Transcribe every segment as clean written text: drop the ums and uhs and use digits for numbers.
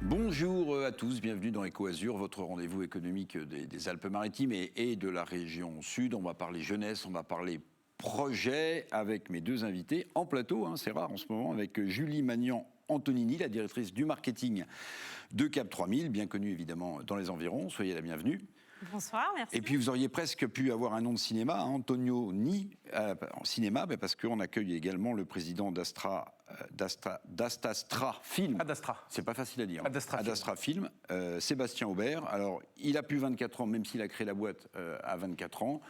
Bonjour à tous, bienvenue dans Eco Azur, votre rendez-vous économique des Alpes-Maritimes et de la région sud. On va parler jeunesse, on va parler projet avec mes deux invités en plateau, c'est rare en ce moment, avec Julie Magnan-Antonini, la directrice du marketing de Cap 3000, bien connue évidemment dans les environs. Soyez la bienvenue. Bonsoir, merci. Et puis vous auriez presque pu avoir un nom de cinéma, Antonio Ni, en cinéma, parce qu'on accueille également le président d'Adastra Film. Adastra. C'est pas facile à dire. Adastra Film. Sébastien Aubert. Alors, il a plus 24 ans, même s'il a créé la boîte à 24 ans.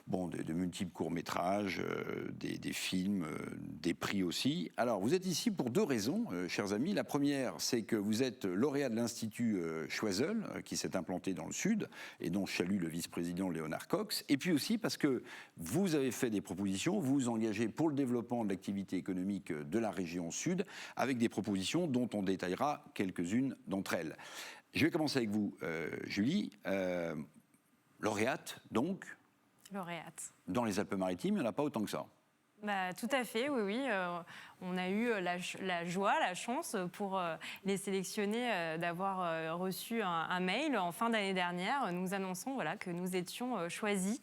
Bon, de multiples courts-métrages, des films, des prix aussi. Alors, vous êtes ici pour deux raisons, chers amis. La première, c'est que vous êtes lauréat de l'Institut Choiseul, qui s'est implanté dans le Sud, et dont je salue le vice-président Léonard Cox. Et puis aussi parce que vous avez fait des propositions, vous vous engagez pour le développement de l'activité économique de la région Sud, avec des propositions dont on détaillera quelques-unes d'entre elles. Je vais commencer avec vous, Julie. Lauréate, donc. Lauréate. Dans les Alpes-Maritimes, il n'y en a pas autant que ça. Tout à fait, oui. On a eu la joie, la chance pour les sélectionner d'avoir reçu un mail en fin d'année dernière. Nous annonçons que nous étions choisis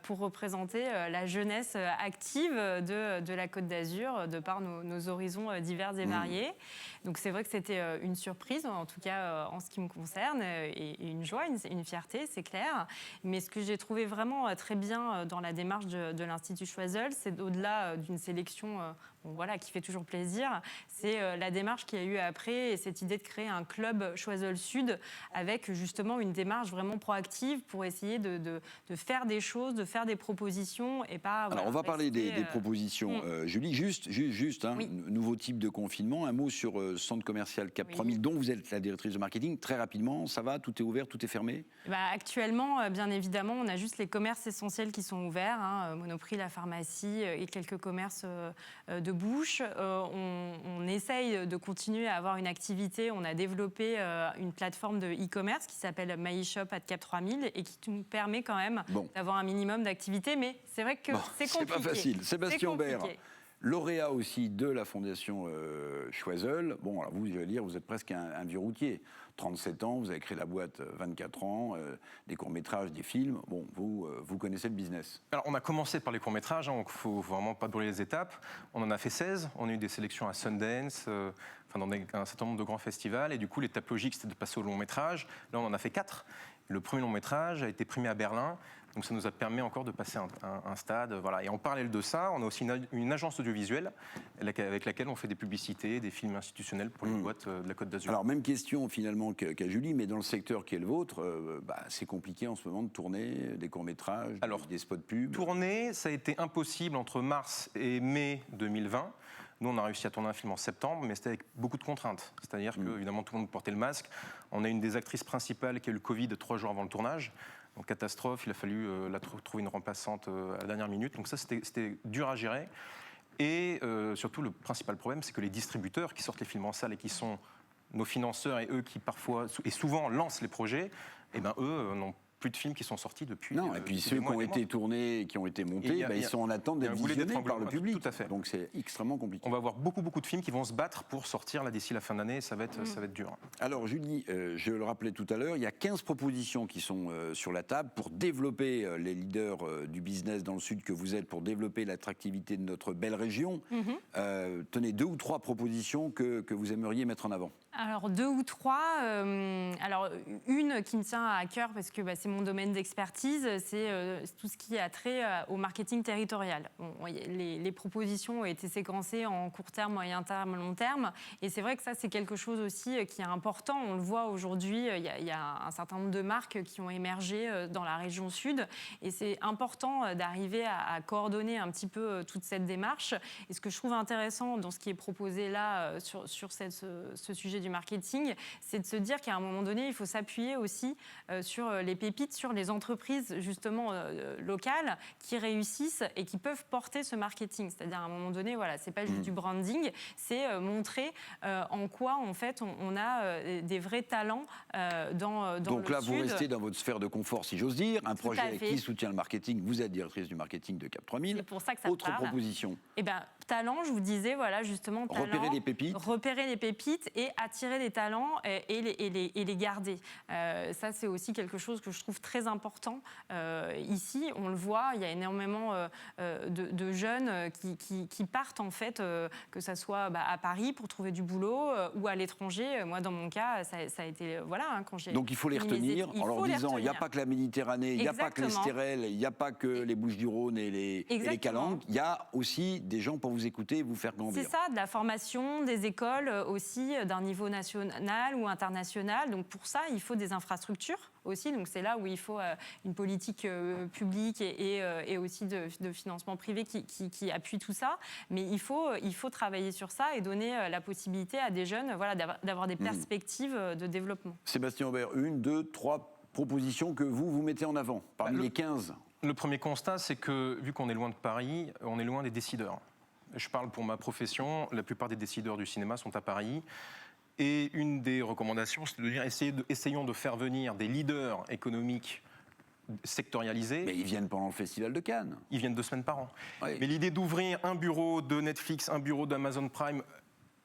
pour représenter la jeunesse active de la Côte d'Azur, de par nos horizons divers et variés. Donc c'est vrai que c'était une surprise, en tout cas en ce qui me concerne, et une joie, une fierté, c'est clair. Mais ce que j'ai trouvé vraiment très bien dans la démarche de l'Institut Choiseul, c'est au-delà d'une sélection qui fait toujours plaisir, c'est la démarche qu'il y a eu après et cette idée de créer un club Choiseul Sud avec justement une démarche vraiment proactive pour essayer de faire des choses, de faire des propositions et pas... Alors on va parler des propositions. Julie, juste oui. Nouveau type de confinement, un mot sur centre commercial Cap 3000 dont vous êtes la directrice de marketing. Très rapidement, ça va, tout est ouvert, tout est fermé? Actuellement, bien évidemment, on a juste les commerces essentiels qui sont ouverts, Monoprix, la pharmacie et quelques commerces de bouche. On essaye de continuer à avoir une activité. On a développé une plateforme de e-commerce qui s'appelle MyShop at Cap 3000 et qui nous permet quand même d'avoir un minimum d'activité. Mais c'est vrai que c'est compliqué. C'est pas facile. Sébastien Aubert, lauréat aussi de la Fondation Choiseul. Bon, alors vous, je vais dire, vous êtes presque un vieux routier. 37 ans, vous avez créé la boîte 24 ans, des courts-métrages, des films. Bon, vous connaissez le business. Alors, on a commencé par les courts-métrages, donc il ne faut vraiment pas brûler les étapes. On en a fait 16, on a eu des sélections à Sundance, dans un certain nombre de grands festivals. Et du coup, l'étape logique, c'était de passer au long-métrage. Là, on en a fait 4. Le premier long-métrage a été primé à Berlin. Donc ça nous a permis encore de passer un stade. Voilà. Et en parallèle de ça, on a aussi une agence audiovisuelle avec laquelle on fait des publicités, des films institutionnels pour les boîtes de la Côte d'Azur. Alors même question finalement qu'à Julie, mais dans le secteur qui est le vôtre, c'est compliqué en ce moment de tourner des courts-métrages, des spots pubs. Tourner, ça a été impossible entre mars et mai 2020. Nous, on a réussi à tourner un film en septembre, mais c'était avec beaucoup de contraintes. C'est-à-dire que, évidemment, tout le monde portait le masque. On a une des actrices principales qui a eu le Covid 3 jours avant le tournage. Donc, catastrophe, il a fallu trouver une remplaçante à la dernière minute. Donc ça, c'était dur à gérer. Et surtout, le principal problème, c'est que les distributeurs qui sortent les films en salle et qui sont nos financeurs et eux qui parfois et souvent lancent les projets, eux n'ont plus de films qui sont sortis depuis. Non, et puis ceux qui ont été tournés, qui ont été montés, ils sont en attente d'être visionnés par le public. Tout à fait. Donc c'est extrêmement compliqué. On va avoir beaucoup de films qui vont se battre pour sortir là d'ici la fin d'année, et ça va être dur. Alors Julie, je le rappelais tout à l'heure, il y a 15 propositions qui sont sur la table pour développer les leaders du business dans le Sud que vous êtes, pour développer l'attractivité de notre belle région. Tenez 2 ou 3 propositions que vous aimeriez mettre en avant. Alors 2 ou 3. Alors une qui me tient à cœur parce que c'est mon domaine d'expertise, c'est tout ce qui a trait au marketing territorial. Les propositions ont été séquencées en court terme, moyen terme, long terme, et c'est vrai que ça c'est quelque chose aussi qui est important. On le voit aujourd'hui, il y a un certain nombre de marques qui ont émergé dans la région sud, et c'est important d'arriver à coordonner un petit peu toute cette démarche. Et ce que je trouve intéressant dans ce qui est proposé là sur ce sujet du marketing, c'est de se dire qu'à un moment donné, il faut s'appuyer aussi sur les pépites pépites sur les entreprises justement locales qui réussissent et qui peuvent porter ce marketing. C'est-à-dire à un moment donné, voilà, c'est pas juste du branding, c'est montrer en quoi en fait on a des vrais talents dans Donc le là, Sud. vous restez dans votre sphère de confort, si j'ose dire. Un projet qui soutient le marketing. Vous êtes directrice du marketing de Cap 3000. C'est pour ça que ça Autre parle. proposition. Eh ben, talent, je vous disais, voilà, justement, talent, repérer les pépites et attirer des talents et les garder. Ça, c'est aussi quelque chose que je trouve très important. Ici, on le voit, il y a énormément de jeunes qui partent, en fait, que ça soit à Paris pour trouver du boulot ou à l'étranger. Moi, dans mon cas, ça a été... Voilà, quand j'ai... Donc il faut les retenir en leur disant, il n'y a pas que la Méditerranée, il n'y a pas que l'Estérel, il n'y a pas que les Bouches-du-Rhône et les Calanques, il y a aussi des gens pour vous écouter et vous faire grandir. C'est ça, de la formation, des écoles aussi d'un niveau national ou international. Donc pour ça, il faut des infrastructures aussi. Donc c'est là où il faut une politique publique et aussi de financement privé qui appuie tout ça. Mais il faut travailler sur ça et donner la possibilité à des jeunes d'avoir des perspectives de développement. Sébastien Aubert, 1, 2, 3 propositions que vous mettez en avant parmi les 15. Le premier constat, c'est que vu qu'on est loin de Paris, on est loin des décideurs. Je parle pour ma profession, la plupart des décideurs du cinéma sont à Paris. Et une des recommandations, c'est de dire essayons de faire venir des leaders économiques sectorialisés. Mais ils viennent pendant le Festival de Cannes. Ils viennent 2 semaines par an. Oui. Mais l'idée d'ouvrir un bureau de Netflix, un bureau d'Amazon Prime,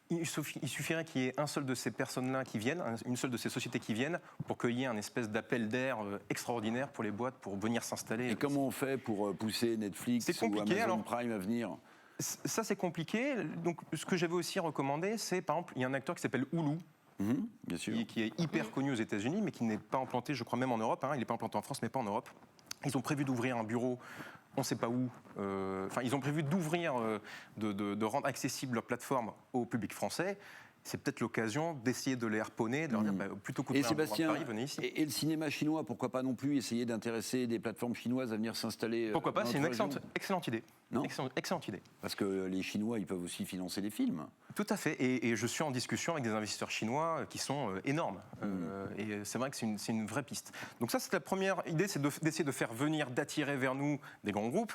il suffirait qu'il y ait un seul de ces personnes-là qui viennent, une seule de ces sociétés qui viennent, pour qu'il y ait un espèce d'appel d'air extraordinaire pour les boîtes pour venir s'installer. Et comment on fait pour pousser Netflix ou Amazon Prime à venir ? Ça, c'est compliqué. Donc, ce que j'avais aussi recommandé, c'est, par exemple, il y a un acteur qui s'appelle Hulu, bien sûr. qui est hyper connu aux États-Unis, mais qui n'est pas implanté, je crois, même en Europe. Il n'est pas implanté en France, mais pas en Europe. Ils ont prévu d'ouvrir un bureau, on ne sait pas où. Ils ont prévu d'ouvrir, de rendre accessible leur plateforme au public français. C'est peut-être l'occasion d'essayer de les harponner, de leur dire plutôt que de Paris, venez ici. Et le cinéma chinois, pourquoi pas non plus essayer d'intéresser des plateformes chinoises à venir s'installer Pourquoi pas, c'est une excellente idée. Non excellente idée. Parce que les Chinois, ils peuvent aussi financer des films. Tout à fait. Et je suis en discussion avec des investisseurs chinois qui sont énormes. Et c'est vrai que c'est une vraie piste. Donc ça, c'est la première idée, c'est d'essayer de faire venir, d'attirer vers nous des grands groupes.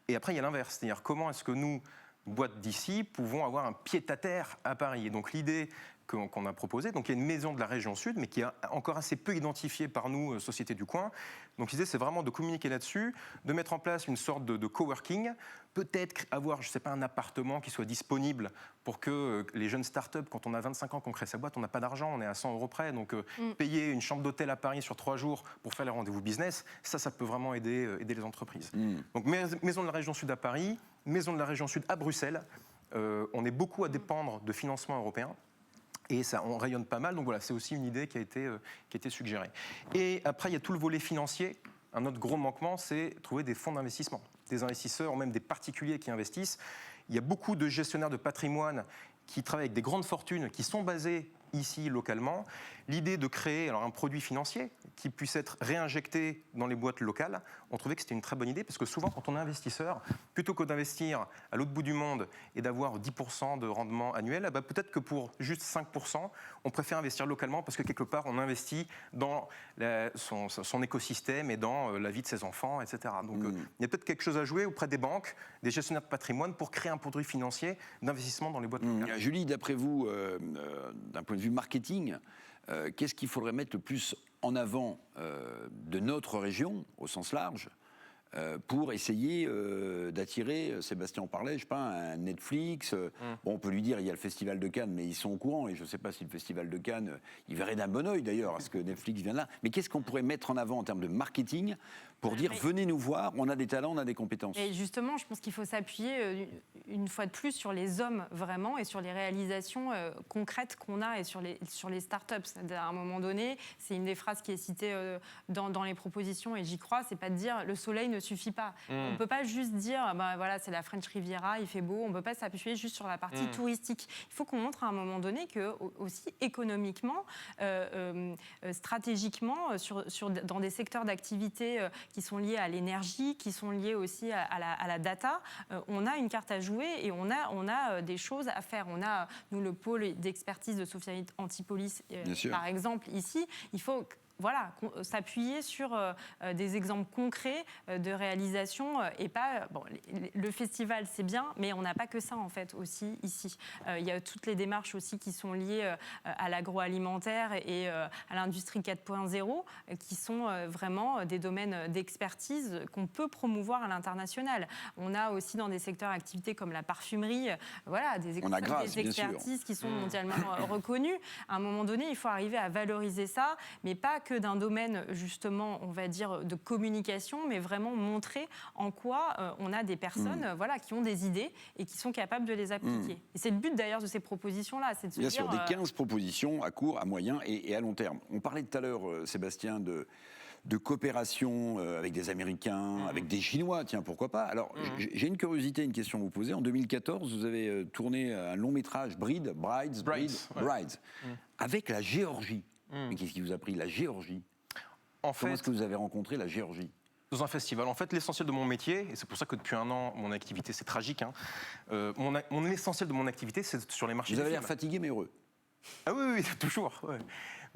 Et après, il y a l'inverse. C'est-à-dire comment est-ce que nous, boîtes d'ici, pouvons avoir un pied-à-terre à Paris. Et donc l'idée qu'on a proposée, donc il y a une maison de la région sud, mais qui est encore assez peu identifiée par nous, Société du Coin. Donc l'idée, c'est vraiment de communiquer là-dessus, de mettre en place une sorte de coworking, peut-être avoir, je ne sais pas, un appartement qui soit disponible pour que les jeunes start-up, quand on a 25 ans qu'on crée sa boîte, on n'a pas d'argent, on est à 100 € près, donc payer une chambre d'hôtel à Paris sur 3 jours pour faire les rendez-vous business, ça peut vraiment aider les entreprises. Donc maison de la région sud à Paris, maison de la région sud à Bruxelles, on est beaucoup à dépendre de financements européens. Et ça, on rayonne pas mal, donc voilà, c'est aussi une idée qui a été suggérée. Et après, il y a tout le volet financier. Un autre gros manquement, c'est trouver des fonds d'investissement, des investisseurs, ou même des particuliers qui investissent. Il y a beaucoup de gestionnaires de patrimoine qui travaillent avec des grandes fortunes, qui sont basés ici, localement. L'idée de créer un produit financier qui puisse être réinjecté dans les boîtes locales, on trouvait que c'était une très bonne idée, parce que souvent, quand on est investisseur, plutôt que d'investir à l'autre bout du monde et d'avoir 10% de rendement annuel, peut-être que pour juste 5%, on préfère investir localement, parce que quelque part, on investit dans son écosystème et dans la vie de ses enfants, etc. Donc, il y a peut-être quelque chose à jouer auprès des banques, des gestionnaires de patrimoine, pour créer un produit financier d'investissement dans les boîtes locales. Julie, d'après vous, d'un point de vue marketing, qu'est-ce qu'il faudrait mettre le plus en avant de notre région, au sens large, pour essayer d'attirer, Sébastien en parlait, je sais pas, un Netflix. Bon, on peut lui dire, il y a le Festival de Cannes, mais ils sont au courant, et je ne sais pas si le Festival de Cannes, il verrait d'un bon oeil d'ailleurs, à ce que Netflix vient de là. Mais qu'est-ce qu'on pourrait mettre en avant en termes de marketing pour dire, venez nous voir, on a des talents, on a des compétences. Et justement, je pense qu'il faut s'appuyer une fois de plus sur les hommes vraiment et sur les réalisations concrètes qu'on a et sur les startups. C'est-à-dire, à un moment donné, c'est une des phrases qui est citée dans les propositions, et j'y crois, c'est pas de dire le soleil ne suffit pas. On ne peut pas juste dire voilà, c'est la French Riviera, il fait beau, on ne peut pas s'appuyer juste sur la partie touristique. Il faut qu'on montre à un moment donné que aussi économiquement, stratégiquement, dans des secteurs d'activité qui sont liés à l'énergie, qui sont liés aussi à la data, on a une carte à jouer et on a des choses à faire. On a, nous, le pôle d'expertise de Sophia Antipolis, par exemple, ici. Il faut voilà, s'appuyer sur des exemples concrets de réalisation et pas... Bon, le festival, c'est bien, mais on n'a pas que ça, en fait, aussi, ici. Il y a toutes les démarches aussi qui sont liées à l'agroalimentaire et à l'industrie 4.0, qui sont vraiment des domaines d'expertise qu'on peut promouvoir à l'international. On a aussi dans des secteurs d'activité comme la parfumerie, voilà, des expertises qui sont mondialement reconnues. À un moment donné, il faut arriver à valoriser ça, mais pas que d'un domaine, justement, on va dire, de communication, mais vraiment montrer en quoi on a des personnes voilà, qui ont des idées et qui sont capables de les appliquer. Et c'est le but d'ailleurs de ces propositions-là, c'est de se Bien dire... sûr, des 15 propositions à court, à moyen et à long terme. On parlait tout à l'heure, Sébastien, de coopération avec des Américains, avec des Chinois, tiens, pourquoi pas. Alors, j'ai une curiosité, une question à vous poser. En 2014, vous avez tourné un long métrage, Brides, avec la Géorgie. Mais qu'est-ce qui vous a pris, la Géorgie? Comment est-ce que vous avez rencontré la Géorgie? Dans un festival. En fait, l'essentiel de mon métier, et c'est pour ça que depuis un an, mon activité, c'est tragique, hein, l'essentiel de mon activité, c'est sur les marchés. Vous avez l'air fatigué mais heureux. Ah oui, toujours. Ouais.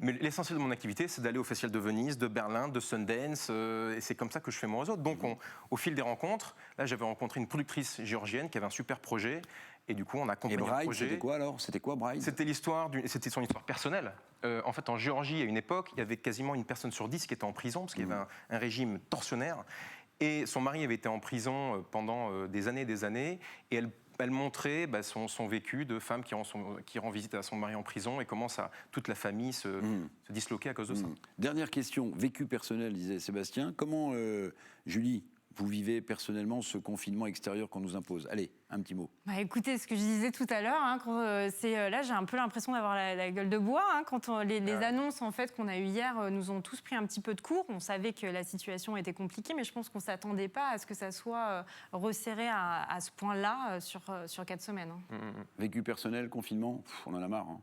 Mais l'essentiel de mon activité, c'est d'aller au Festival de Venise, de Berlin, de Sundance, et c'est comme ça que je fais mon réseau. Donc, au fil des rencontres, là, j'avais rencontré une productrice géorgienne qui avait un super projet, et du coup, on a accompagné le projet. C'était quoi alors? C'était quoi Bride? C'était c'était son histoire personnelle. En fait, en Géorgie, à une époque, il y avait quasiment une personne sur 10 qui était en prison, parce qu'il y avait un régime tortionnaire. Et son mari avait été en prison pendant des années, et elle montrait son vécu de femme qui rend visite à son mari en prison et comment toute la famille se disloquait à cause de ça. Dernière question, vécu personnel, disait Sébastien. Comment, Julie, vous vivez personnellement ce confinement extérieur qu'on nous impose? Allez, un petit mot. Bah écoutez, ce que je disais tout à l'heure, hein, là j'ai un peu l'impression d'avoir la gueule de bois. Hein, quand les annonces en fait, qu'on a eues hier nous ont tous pris un petit peu de court. On savait que la situation était compliquée, mais je pense qu'on ne s'attendait pas à ce que ça soit resserré à ce point-là sur 4 semaines. Hein. Vécu personnel, confinement, on en a marre. Hein.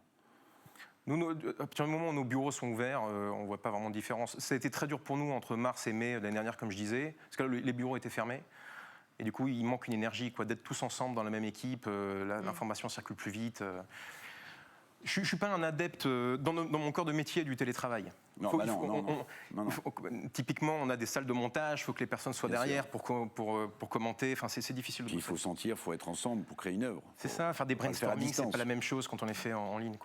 Nous, à partir du moment où nos bureaux sont ouverts, on ne voit pas vraiment de différence. Ça a été très dur pour nous entre mars et mai l'année dernière, comme je disais, parce que là, les bureaux étaient fermés. Et du coup, il manque une énergie, d'être tous ensemble dans la même équipe. L'information circule plus vite. Je ne suis pas un adepte, dans mon corps de métier, du télétravail. Non. Typiquement, on a des salles de montage, il faut que les personnes soient derrière pour commenter. Enfin, c'est difficile. Puis il faut sentir, il faut être ensemble pour créer une œuvre. C'est ça, faire des brainstorming, c'est pas la même chose quand on les fait en ligne.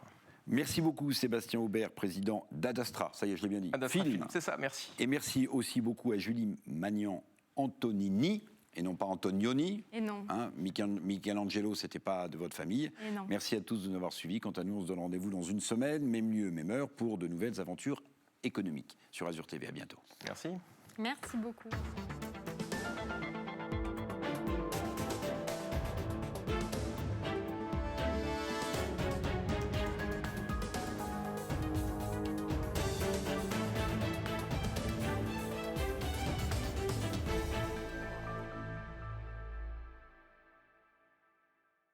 Merci beaucoup Sébastien Aubert, président d'Adastra. Ça y est, je l'ai bien dit. Adastra Film, c'est ça, merci. Et merci aussi beaucoup à Julie Magnan-Antonini, et non pas Antonioni. Et non. Hein, Michelangelo, c'était pas de votre famille. Et non. Merci à tous de nous avoir suivis. Quant à nous, on se donne rendez-vous dans une semaine, même lieu, même heure, pour de nouvelles aventures économiques sur Azur TV. À bientôt. Merci. Merci beaucoup.